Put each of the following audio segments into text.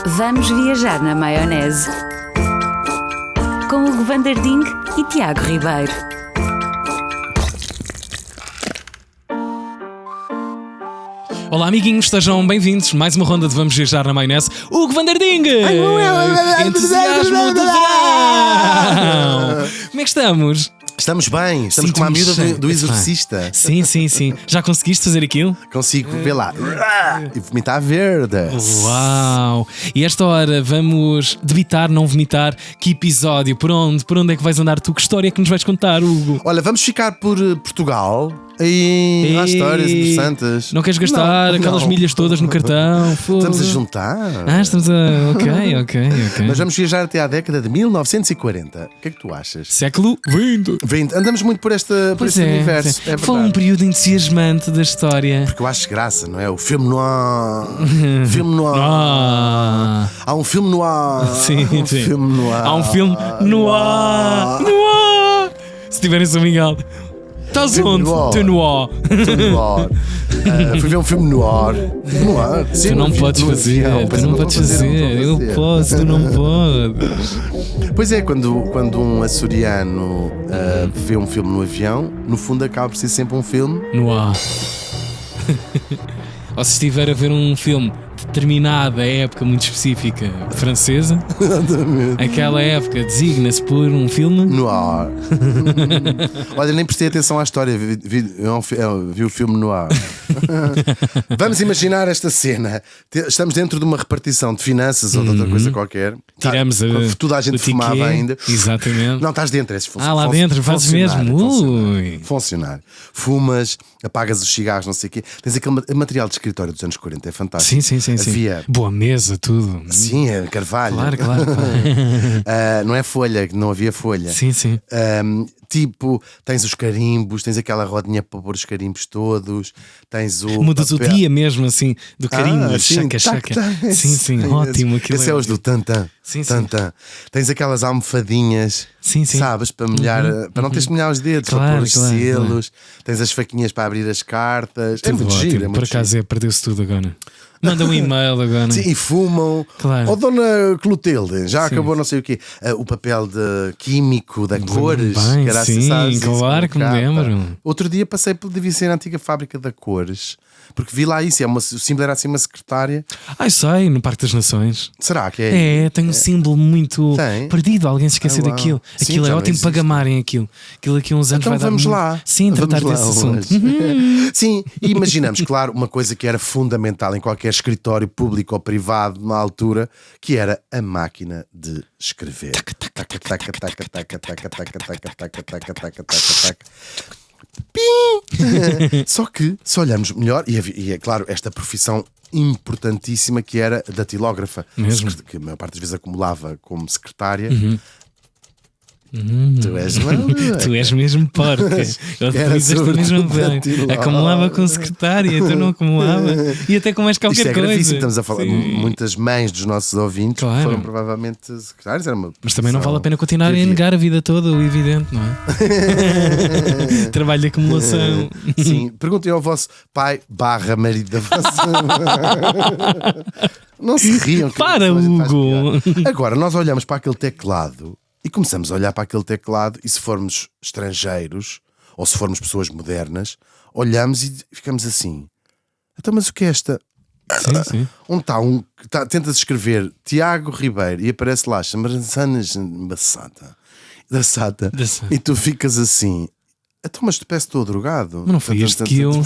Vamos viajar na maionese. Com Hugo Van der Ding e Tiago Ribeiro. Olá amiguinhos, estejam bem-vindos. Mais uma ronda de Vamos Viajar na Maionese. Hugo Van der Ding! Entusiasmo de verão! Como é que estamos? Estamos bem, estamos com uma miúda do exorcista. Sim. Já conseguiste fazer aquilo? Consigo ver lá e vomitar verde. Uau! E esta hora vamos debitar, não vomitar. Que episódio? Por onde é que vais andar tu? Que história é que nos vais contar, Hugo? Olha, vamos ficar por Portugal. E há histórias interessantes. Não queres gastar aquelas milhas todas no cartão? Estamos a juntar. Estamos a... Ok. Mas vamos viajar até à década de 1940. O que é que tu achas? Século XX. Andamos muito por este universo. É foi um período entusiasmante da história. Porque eu acho graça, não é? O filme noir. Filme noir. Há um filme noir. Sim. Filme noir. Há um filme noir. Se tiverem São Miguel. Estás onde? Tu noir. Fui ver um filme noir. Sim, tu não podes fazer. Eu posso, tu não podes. Pois é, quando um açoriano vê um filme no avião, no fundo acaba por ser sempre um filme noir. Ou se estiver a ver um filme de determinada época muito específica francesa, aquela época designa-se por um filme noir. Olha, nem prestei atenção à história, vi o filme noir. Vamos imaginar esta cena. Estamos dentro de uma repartição de finanças ou de outra coisa qualquer. Tiramos toda a gente fumava ainda. Exatamente. Não, estás dentro. Lá dentro, fazes mesmo. Funcionário. Fumas, apagas os cigarros, não sei o quê. Tens aquele material de escritório dos anos 40, é fantástico. Sim. Havia... Boa mesa, tudo. Sim, é carvalho. Claro. Não é folha, não havia folha. Sim. Tipo, tens os carimbos, tens aquela rodinha para pôr os carimbos todos, tens o. Mudas papel. o dia mesmo, assim, do carimbo, chaca. Sim, ótimo. Esse é os do tantã. Sim. Tens aquelas almofadinhas, sabes, para molhar, para não teres de molhar os dedos, para pôr os selos. Tens as faquinhas para abrir as cartas. Tudo é muito ótimo. giro. Por acaso perdeu-se tudo agora. Manda um e-mail agora. Sim, e fumam. Claro. Ou Dona Clotilde, já acabou não sei o quê. O papel de químico da cores. Bem, que era sim, assim, claro que me lembro. Outro dia passei por devia ser a antiga fábrica da Cores. Porque vi lá isso, o símbolo era assim uma secretária. Sei, no Parque das Nações. Será que é? Tem um símbolo muito perdido. Alguém se esqueceu daquilo. Sim, aquilo é ótimo para gamarem aquilo. Aquilo aqui uns anos então vai dar. Vamos lá. Sim, tratar desse assunto. Sim, e imaginamos, claro, uma coisa que era fundamental em qualquer escritório público ou privado na altura, que era a máquina de escrever. Só que, se olharmos melhor, e é claro, esta profissão importantíssima que era datilógrafa, que a maior parte das vezes acumulava como secretária. Tu és mesmo porca. Eu utilizas-te mesmo bem. Acumulava com secretária, tu não acumulava. E até com mais qualquer coisa. Gravíssimo. Estamos a falar de muitas mães dos nossos ouvintes que foram provavelmente secretárias. Mas também não vale a pena continuar a negar a vida toda, o evidente, não é? Trabalho de acumulação. Sim, perguntem ao vosso pai / marido da vossa. Não se riam. Para, Hugo! Agora, nós olhamos para aquele teclado e começamos a olhar para aquele teclado, e se formos estrangeiros ou se formos pessoas modernas, olhamos e ficamos assim: então, mas o que é esta? Sim. Onde está tentas escrever Tiago Ribeiro e aparece lá Chamarzanas da Sata. E tu ficas assim: então, mas tu parece que estou drogado. Mas não foi este que eu.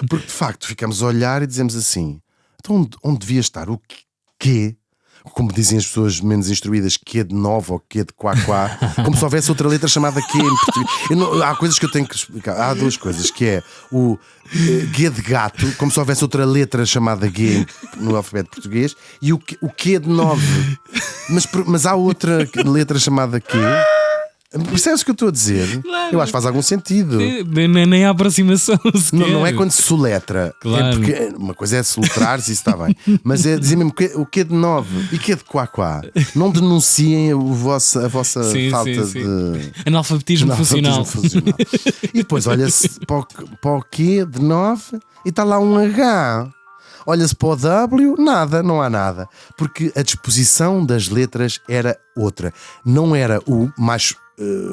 Porque de facto ficamos a olhar e dizemos assim: então onde devia estar o quê? Como dizem as pessoas menos instruídas, que é de novo ou que é de quá, como se houvesse outra letra chamada que em português. Há coisas que eu tenho que explicar. Há duas coisas, que é o G de gato, como se houvesse outra letra chamada G no alfabeto português, e o que é de nove. Mas há outra letra chamada que. Percebes o que eu estou a dizer? Claro. Eu acho que faz algum sentido. Nem a aproximação sequer. Não é quando se soletra. Claro. É porque uma coisa é soletrar, se isso está bem. Mas é dizer mesmo o que é de 9 e o que é de quá. Não denunciem a vossa falta de analfabetismo funcional. E depois olha-se para o quê de 9 e está lá um H. olha-se para o W, nada, não há nada. Porque a disposição das letras era outra. Não era o mais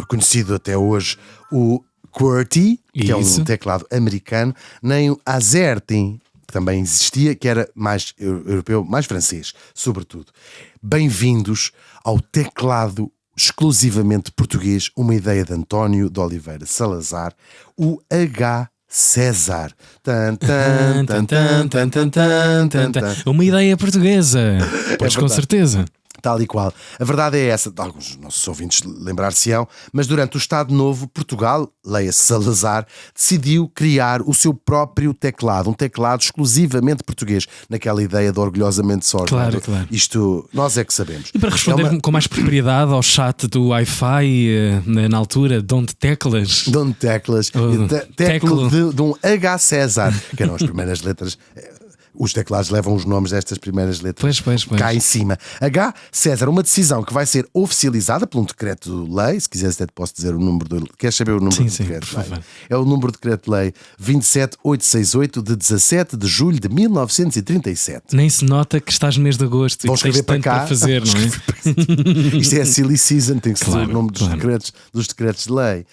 conhecido até hoje, o QWERTY, que é um teclado americano, nem o AZERTY, que também existia, que era mais europeu, mais francês, sobretudo. Bem-vindos ao teclado exclusivamente português, uma ideia de António de Oliveira Salazar, o H. César. Uma ideia portuguesa. Pois com certeza. Tal e qual. A verdade é essa, alguns dos nossos ouvintes lembrar-se-ão, mas durante o Estado Novo, Portugal, leia-se Salazar, decidiu criar o seu próprio teclado, um teclado exclusivamente português, naquela ideia de orgulhosamente só. Claro. Isto nós é que sabemos. E para responder com mais propriedade ao chat do Wi-Fi, na altura, Donde Teclas. Teclo de um H. César, que eram as primeiras letras. Os teclados levam os nomes destas primeiras letras cá em cima. H. César, uma decisão que vai ser oficializada por um decreto-lei. Se quiseres até te posso dizer o número do... Queres saber o número do decreto-lei? É o número de decreto-lei 27868 de 17 de julho de 1937. Nem se nota que estás no mês de agosto Vão e que tens tanto para fazer, não é? Isto é a silly season, tem que ser o nome dos decretos de lei.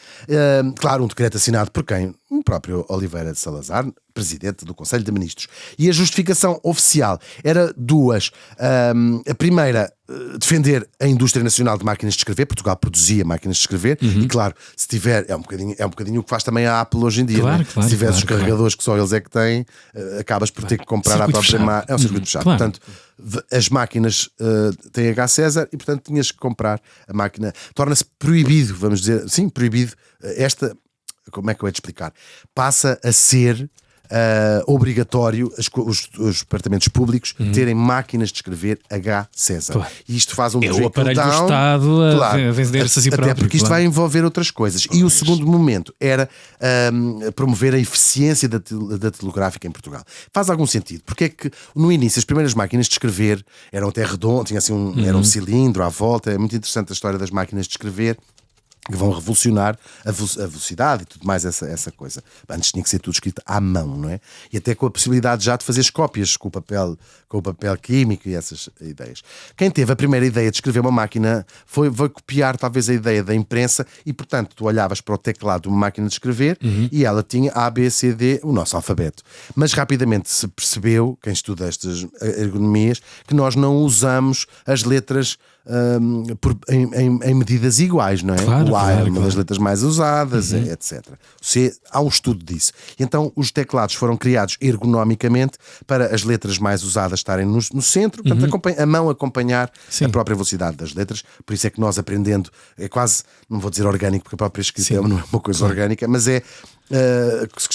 Claro, um decreto assinado por quem? O próprio Oliveira de Salazar, presidente do Conselho de Ministros. E a justificação oficial era duas. A primeira, defender a indústria nacional de máquinas de escrever. Portugal produzia máquinas de escrever. E claro, se tiver, é um bocadinho o que faz também a Apple hoje em dia. Se tiveres os carregadores que só eles é que têm, acabas por ter que comprar a própria máquina. É um circuito fechado. Portanto, as máquinas têm H. César e, portanto, tinhas que comprar a máquina. Torna-se proibido, vamos dizer, sim, proibido. Como é que eu ia te explicar? Passa a ser obrigatório os departamentos públicos terem máquinas de escrever H. César. E isto faz um o aparelho do Estado a vender-se a si próprio. Até porque isto vai envolver outras coisas. E o segundo momento era promover a eficiência da telegráfica em Portugal. Faz algum sentido. Porque é que no início as primeiras máquinas de escrever eram até redondas, tinha assim era um cilindro à volta. É muito interessante a história das máquinas de escrever, que vão revolucionar a velocidade e tudo mais, essa coisa. Antes tinha que ser tudo escrito à mão, não é? E até com a possibilidade já de fazer as cópias com o papel químico e essas ideias. Quem teve a primeira ideia de escrever uma máquina foi copiar talvez a ideia da imprensa e, portanto, tu olhavas para o teclado de uma máquina de escrever e ela tinha A, B, C, D, o nosso alfabeto. Mas rapidamente se percebeu, quem estuda estas ergonomias, que nós não usamos as letras em medidas iguais, não é? O A é uma das letras mais usadas, etc. Há um estudo disso. Então os teclados foram criados ergonomicamente para as letras mais usadas estarem no centro, portanto a mão acompanhar a própria velocidade das letras. Por isso é que nós aprendendo, é quase, não vou dizer orgânico, porque a própria escrita não é uma coisa orgânica, mas é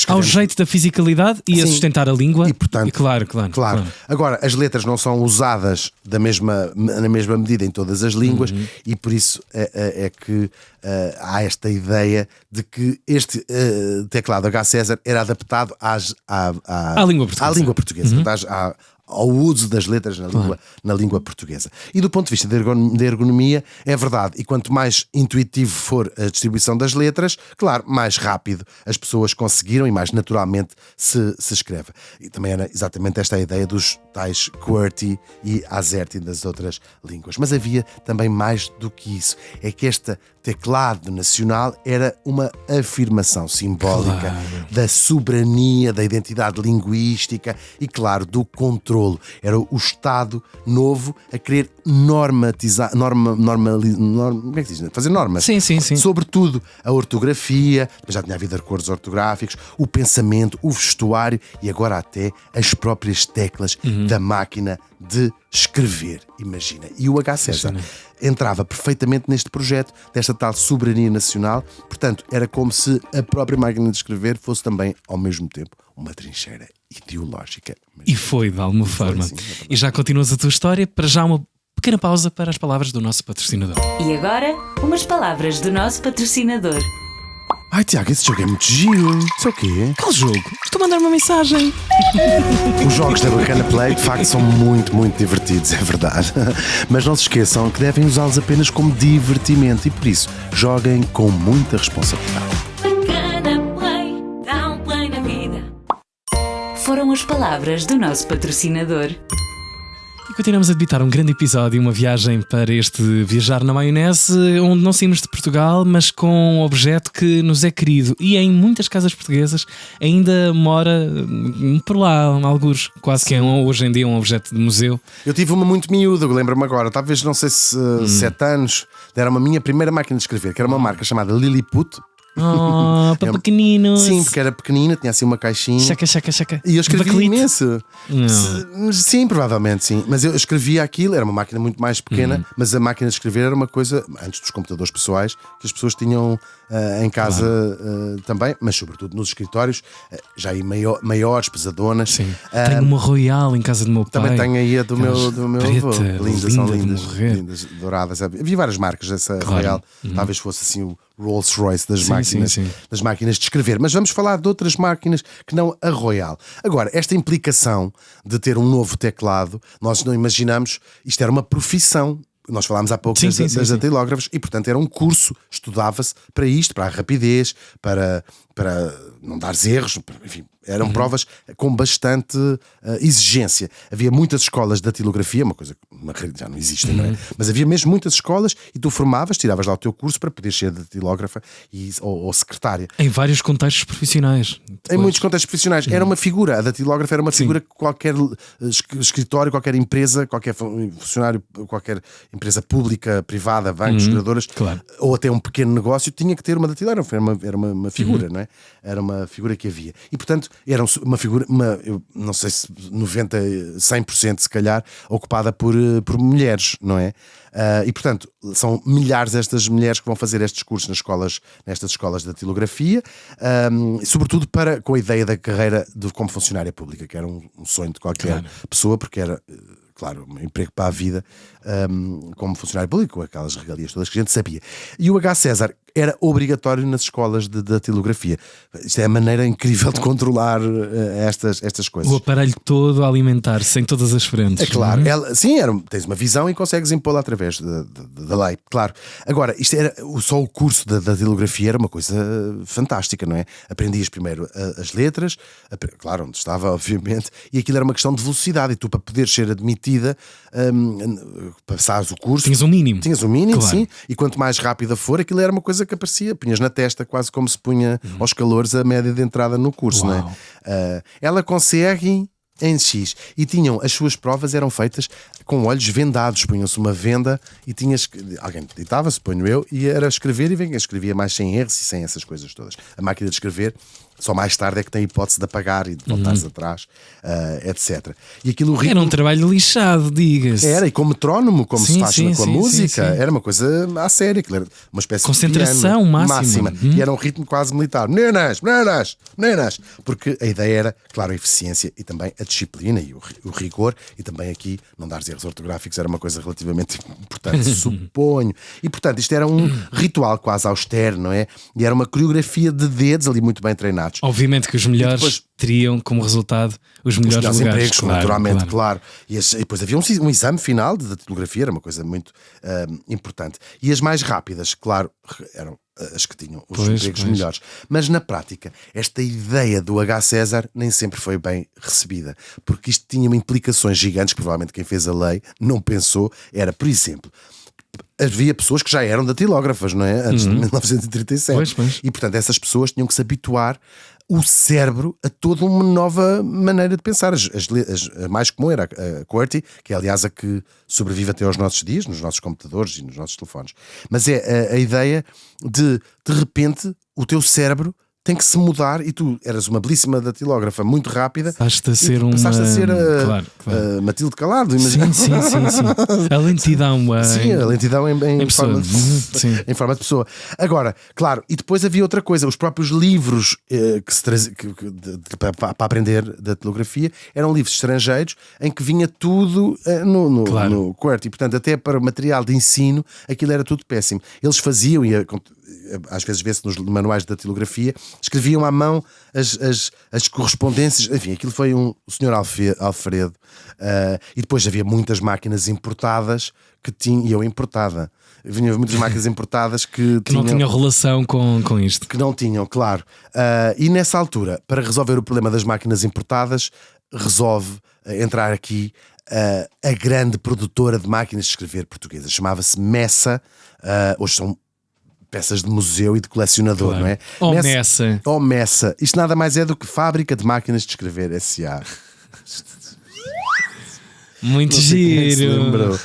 ao jeito da fisicalidade e a sustentar a língua. E, portanto, claro. Agora, as letras não são usadas na mesma medida em todas as línguas e por isso é que há esta ideia de que este teclado H. César era adaptado à língua portuguesa. Ao uso das letras na língua portuguesa. E do ponto de vista da ergonomia, é verdade. E quanto mais intuitivo for a distribuição das letras, claro, mais rápido as pessoas conseguiram e mais naturalmente se escreve. E também era exatamente esta a ideia dos tais QWERTY e AZERTY das outras línguas. Mas havia também mais do que isso. É que este teclado nacional era uma afirmação simbólica da soberania, da identidade linguística e, claro, do controle. Era o Estado Novo a querer normatizar, como é que se diz? Fazer normas. Sim. Sobretudo a ortografia, já tinha havido acordos ortográficos, o pensamento, o vestuário e agora até as próprias teclas da máquina de escrever, imagina. E o H. César entrava perfeitamente neste projeto desta tal soberania nacional, portanto era como se a própria máquina de escrever fosse também ao mesmo tempo uma trincheira ideológica. E foi de alguma forma. E já continuas a tua história, para já uma pequena pausa para as palavras do nosso patrocinador. E agora, umas palavras do nosso patrocinador. Ai, Tiago, esse jogo é muito giro. Isso é o quê? Qual jogo? Estou a mandar uma mensagem. Os jogos da Bacana Play de facto são muito, muito divertidos, é verdade. Mas não se esqueçam que devem usá-los apenas como divertimento e por isso joguem com muita responsabilidade. Bacana Play, dá um play na vida. foram as palavras do nosso patrocinador. E continuamos a debitar um grande episódio, uma viagem para este Viajar na Maionese, onde não saímos de Portugal, mas com um objeto que nos é querido e em muitas casas portuguesas ainda mora por lá, algures, quase que é hoje em dia um objeto de museu. Eu tive uma muito miúda, lembro-me agora, talvez não sei se 7 anos, deram-me a minha primeira máquina de escrever, que era uma marca chamada Lilliput. Oh, para pequeninos. Sim, porque era pequenina, tinha assim uma caixinha. Chaca. E eu escrevia Bakelite. imenso. Não. Sim, provavelmente sim. Mas eu escrevia aquilo, era uma máquina muito mais pequena, mas a máquina de escrever era uma coisa, antes dos computadores pessoais, que as pessoas tinham em casa também, mas sobretudo nos escritórios, já aí maiores, pesadonas. Sim. Tenho uma Royal em casa do meu pai. Também tenho aí a do meu avô. Linda São de lindas, morrer. lindas, douradas. Havia várias marcas dessa Claro. Royal. Talvez fosse assim o Rolls Royce das máquinas, sim. das máquinas de escrever. Mas vamos falar de outras máquinas que não a Royal. Agora, esta implicação de ter um novo teclado, nós não imaginamos, isto era uma profissão. Nós falámos há pouco das datilógrafas e, portanto, era um curso, estudava-se para isto, para a rapidez, para não dar erros, enfim, eram provas com bastante exigência. Havia muitas escolas de datilografia, uma coisa que já não existe, não é? Mas havia mesmo muitas escolas e tu formavas, tiravas lá o teu curso para poder ser datilógrafa ou secretária. Em vários contextos profissionais. Em muitos contextos profissionais. Era uma figura, a datilógrafa era uma figura que qualquer escritório, qualquer empresa, qualquer funcionário, qualquer empresa pública, privada, bancos, seguradoras, claro. ou até um pequeno negócio, tinha que ter uma datilógrafa. Era uma figura, não é? Era uma figura que havia. E, portanto, era uma figura, eu não sei se 100% se calhar, ocupada por mulheres, não é? E, portanto, são milhares estas mulheres que vão fazer estes cursos nestas escolas de datilografia, sobretudo com a ideia da carreira como funcionária pública, que era um sonho de qualquer pessoa, porque era, claro, um emprego para a vida como funcionário público, com aquelas regalias todas que a gente sabia. E o H. César era obrigatório nas escolas de datilografia. Isto é a maneira incrível de controlar estas coisas. O aparelho todo a alimentar-se em todas as frentes. É claro, tens uma visão e consegues impô-la através da lei, claro. Agora, isto era só o curso da datilografia, era uma coisa fantástica, não é? Aprendias primeiro as letras, claro, onde estava, obviamente, e aquilo era uma questão de velocidade, e tu, para poderes ser admitida, passares o curso, Tinhas um mínimo. Claro. Sim, e quanto mais rápida for, aquilo era uma coisa que aparecia, punhas na testa, quase como se punha aos calores a média de entrada no curso, não é? Ela consegue em X, e as suas provas eram feitas com olhos vendados, punham-se uma venda e alguém ditava, suponho eu, e era escrever, e escrevia mais sem erros e sem essas coisas todas. A máquina de escrever só mais tarde é que tem a hipótese de apagar e de voltares atrás, etc. E aquilo Era um trabalho lixado, diga-se. Era, e com metrónomo, como se faz com a música, sim. era uma coisa à séria, aquilo era uma espécie concentração de piano, máxima. E era um ritmo quase militar. Meninas! Porque a ideia era, claro, a eficiência e também a disciplina e o rigor, e também aqui não dar erros ortográficos era uma coisa relativamente importante, suponho. E, portanto, isto era um ritual quase austero, não é? E era uma coreografia de dedos ali muito bem treinados. Obviamente que os melhores teriam como resultado os melhores lugares, empregos, naturalmente, claro. E depois havia um exame final de datilografia, era uma coisa muito importante. E as mais rápidas, claro, eram as que tinham os empregos melhores. Mas na prática, esta ideia do H. César nem sempre foi bem recebida, porque isto tinha implicações gigantes que provavelmente quem fez a lei não pensou. Era, por exemplo, havia pessoas que já eram datilógrafas, não é? Antes de 1937. Pois. E, portanto, essas pessoas tinham que se habituar o cérebro a toda uma nova maneira de pensar. A mais comum era a QWERTY, que é, aliás, a que sobrevive até aos nossos dias, nos nossos computadores e nos nossos telefones. Mas é a ideia de repente, o teu cérebro tem que se mudar, e tu eras uma belíssima datilógrafa muito rápida. Passaste a ser claro. Matilde Calado, imagina. Sim. A lentidão. Sim, a lentidão em pessoa. em forma de pessoa. Agora, claro, e depois havia outra coisa, os próprios livros que se traziam para aprender datilografia eram livros estrangeiros em que vinha tudo no QWERTY, e portanto até para material de ensino aquilo era tudo péssimo. Eles faziam, às vezes vê-se nos manuais de datilografia, escreviam à mão as correspondências. Enfim, aquilo foi o senhor Alfredo. E depois havia muitas máquinas importadas que tinham, e eu importada. Vinham muitas máquinas importadas que não tinham relação com isto. Que não tinham, claro. E nessa altura, para resolver o problema das máquinas importadas, resolve entrar aqui a grande produtora de máquinas de escrever portuguesa. Chamava-se Messa. Hoje são peças de museu e de colecionador, Claro. não é? Ou Messa. Isto nada mais é do que Fábrica de Máquinas de Escrever, S.A. Muito Não sei quem é que se giro. lembrou.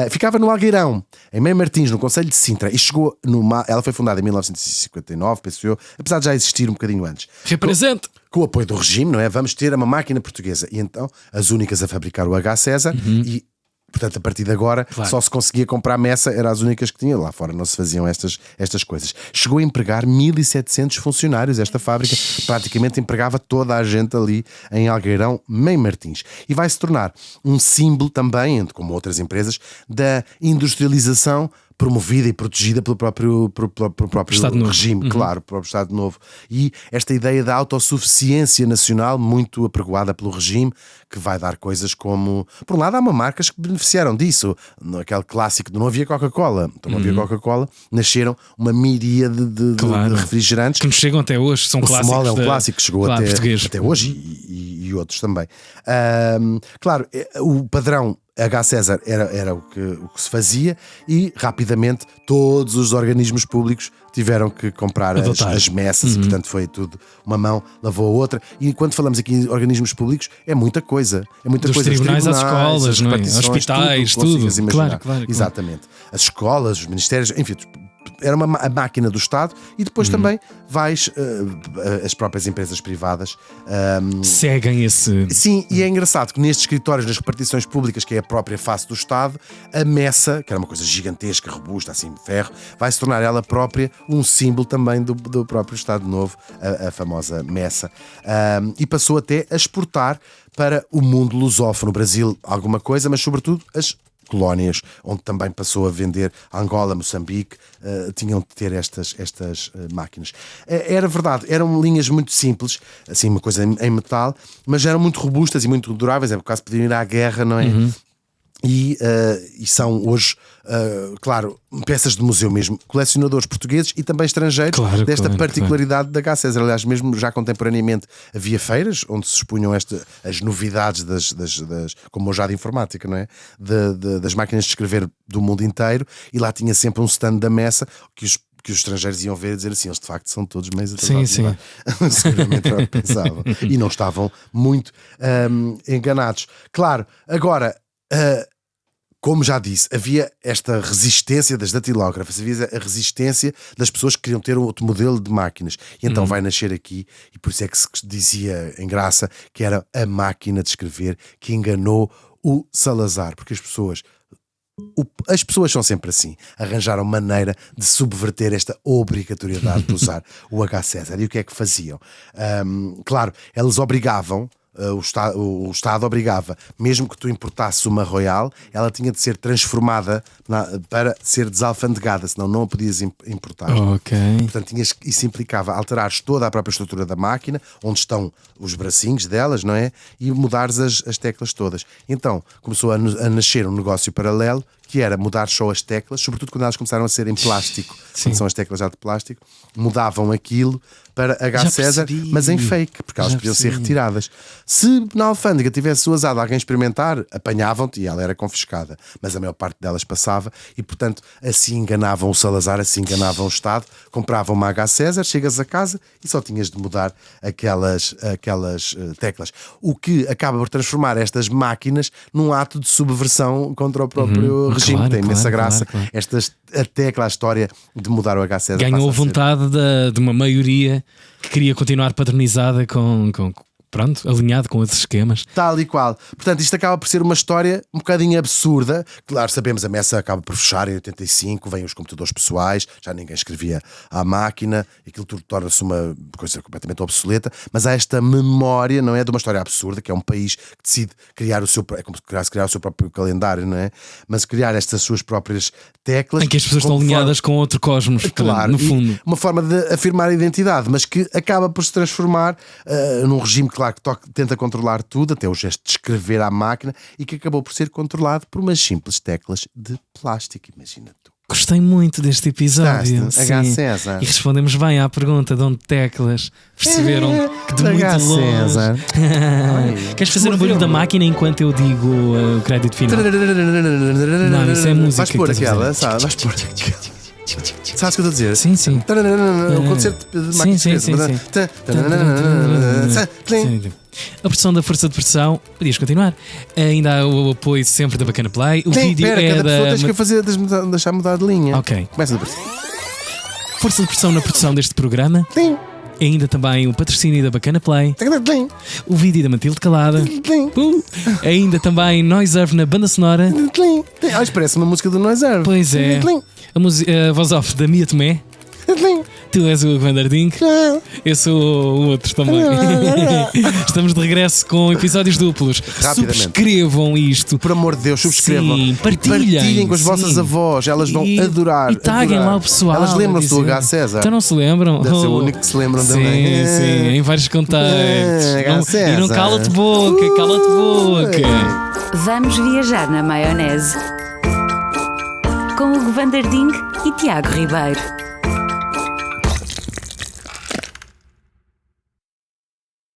Ficava no Algueirão, em Mem Martins, no Concelho de Sintra, e chegou ela foi fundada em 1959, penso eu, apesar de já existir um bocadinho antes. Represente. Com o apoio do regime, não é? Vamos ter uma máquina portuguesa. E então, as únicas a fabricar o H. César e... Portanto, a partir de agora, Claro. só se conseguia comprar Messa, eram as únicas que tinha. Lá fora não se faziam estas coisas. Chegou a empregar 1.700 funcionários. Esta fábrica praticamente empregava toda a gente ali em Algueirão, Mem Martins. E vai se tornar um símbolo também, como outras empresas, da industrialização promovida e protegida pelo próprio Estado Novo. regime, claro, pelo próprio Estado Novo. E esta ideia da autossuficiência nacional, muito apregoada pelo regime, que vai dar coisas como... Por um lado, há marcas que beneficiaram disso. Aquele clássico de não havia Coca-Cola. Então não havia Coca-Cola, nasceram uma miríade de refrigerantes. Que nos chegam até hoje, são O clássicos. Smol é um clássico que chegou português. até hoje e outros também. Claro, o padrão H. César era o que se fazia e rapidamente todos os organismos públicos tiveram que comprar as Messas e portanto foi tudo, uma mão lavou a outra. E quando falamos aqui em organismos públicos é muita coisa. É muita Dos coisa. tribunais às escolas, as não é? repartições, Hospitais, tudo. tudo. Consigas imaginar. Claro. Exatamente. As escolas, os ministérios, enfim, era a máquina do Estado e depois também vais as próprias empresas privadas seguem esse... Sim, e é engraçado que nestes escritórios, nas repartições públicas, que é a própria face do Estado, a Messa, que era uma coisa gigantesca, robusta, assim de ferro, vai se tornar ela própria um símbolo também do próprio Estado Novo, a famosa Messa, e passou até a exportar para o mundo lusófono, Brasil alguma coisa, mas sobretudo as colónias, onde também passou a vender Angola, Moçambique, tinham de ter estas máquinas. Era verdade, eram linhas muito simples, assim, uma coisa em metal, mas eram muito robustas e muito duráveis, é por causa podiam ir à guerra, não é? E são hoje, claro, peças de museu mesmo, colecionadores portugueses e também estrangeiros, desta particularidade da H. César. Aliás, mesmo já contemporaneamente havia feiras onde se expunham as novidades como hoje há de informática, não é? Das máquinas de escrever do mundo inteiro, e lá tinha sempre um stand da Messa que os estrangeiros iam ver e dizer assim, eles de facto são todos meios atrasados. Sim. Seguramente era o que pensavam. E não estavam muito enganados. Claro, agora... como já disse, havia esta resistência das datilógrafas, havia a resistência das pessoas que queriam ter outro modelo de máquinas. E então vai nascer aqui, e por isso é que se dizia em graça que era a máquina de escrever que enganou o Salazar, porque as pessoas são sempre assim, arranjaram maneira de subverter esta obrigatoriedade de usar o H. César. E o que é que faziam? Claro, eles obrigavam. O Estado obrigava, mesmo que tu importasses uma Royal, ela tinha de ser transformada para ser desalfandegada, senão não a podias importar. Portanto, isso implicava alterares toda a própria estrutura da máquina, onde estão os bracinhos delas, não é? E mudares as teclas todas. Então começou a nascer um negócio paralelo, que era mudar só as teclas, sobretudo quando elas começaram a ser em plástico. Quando são as teclas já de plástico, mudavam aquilo para H. César, mas em fake, porque elas podiam ser retiradas. Se na alfândega tivesse usado alguém experimentar, apanhavam-te e ela era confiscada. Mas a maior parte delas passava e, portanto, assim enganavam o Salazar, assim enganavam o Estado. Compravam uma H. César, chegas a casa e só tinhas de mudar aquelas teclas. O que acaba por transformar estas máquinas num ato de subversão contra o próprio regime. Tem imensa graça. A tecla, a história de mudar o H. César. Ganhou a vontade de uma maioria que queria continuar padronizada pronto, alinhado com esses esquemas. Tal e qual. Portanto, isto acaba por ser uma história um bocadinho absurda. Claro, sabemos, a Messa acaba por fechar em 85, vêm os computadores pessoais, já ninguém escrevia à máquina, aquilo tudo torna-se uma coisa completamente obsoleta, mas há esta memória, não é, de uma história absurda, que é um país que decide criar o seu, é como se criar o seu próprio calendário, não é? Mas criar estas suas próprias teclas. Em que as pessoas estão alinhadas com outro cosmos, Claro, no fundo. uma forma de afirmar a identidade, mas que acaba por se transformar num regime, claro, que tenta controlar tudo, até o gesto de escrever à máquina, e que acabou por ser controlado por umas simples teclas de plástico, imagina tu. Gostei muito deste episódio. Gostaste? H. Sim. César. E respondemos bem à pergunta de onde teclas. Perceberam que de H. muito longe. César. Queres fazer um barulho da máquina enquanto eu digo o crédito final? Não, isso é música. Vais pôr que estás a aquela, dizer. sabe? Vais pôr. Sabes o que eu estou a dizer? Sim, sim. O concerto de máquina Sim, sim, sim. A produção da Força de Pressão, podias continuar. Ainda há o apoio sempre da Bacana Play. O vídeo Espera, é cada pessoa da tens que fazer, deixar mudar de linha. Ok. Começa do princípio. Força de Pressão na produção deste programa. Ainda também o patrocínio da Bacana Play. O vídeo da Matilde Calada. Ainda também Noise Earth na banda sonora. Isto parece uma música do Noise Earth. Pois é. A voz off da Mia Tomé. Tu és o Vanderding. Eu sou o outro também. Estamos de regresso com episódios duplos. Rapidamente. Subscrevam isto. Por amor de Deus, subscrevam. Sim, E partilhem com as vossas avós. Elas vão adorar. E taguem adorar. lá o pessoal. Elas lembram-se do a dizer. H. César. Então não se lembram? Deve ser o único que se lembram sim, também. Sim, em vários contextos. H. E não César. cala-te boca, cala-te boca. Vamos viajar na maionese. Com Hugo Vanderding e Tiago Ribeiro.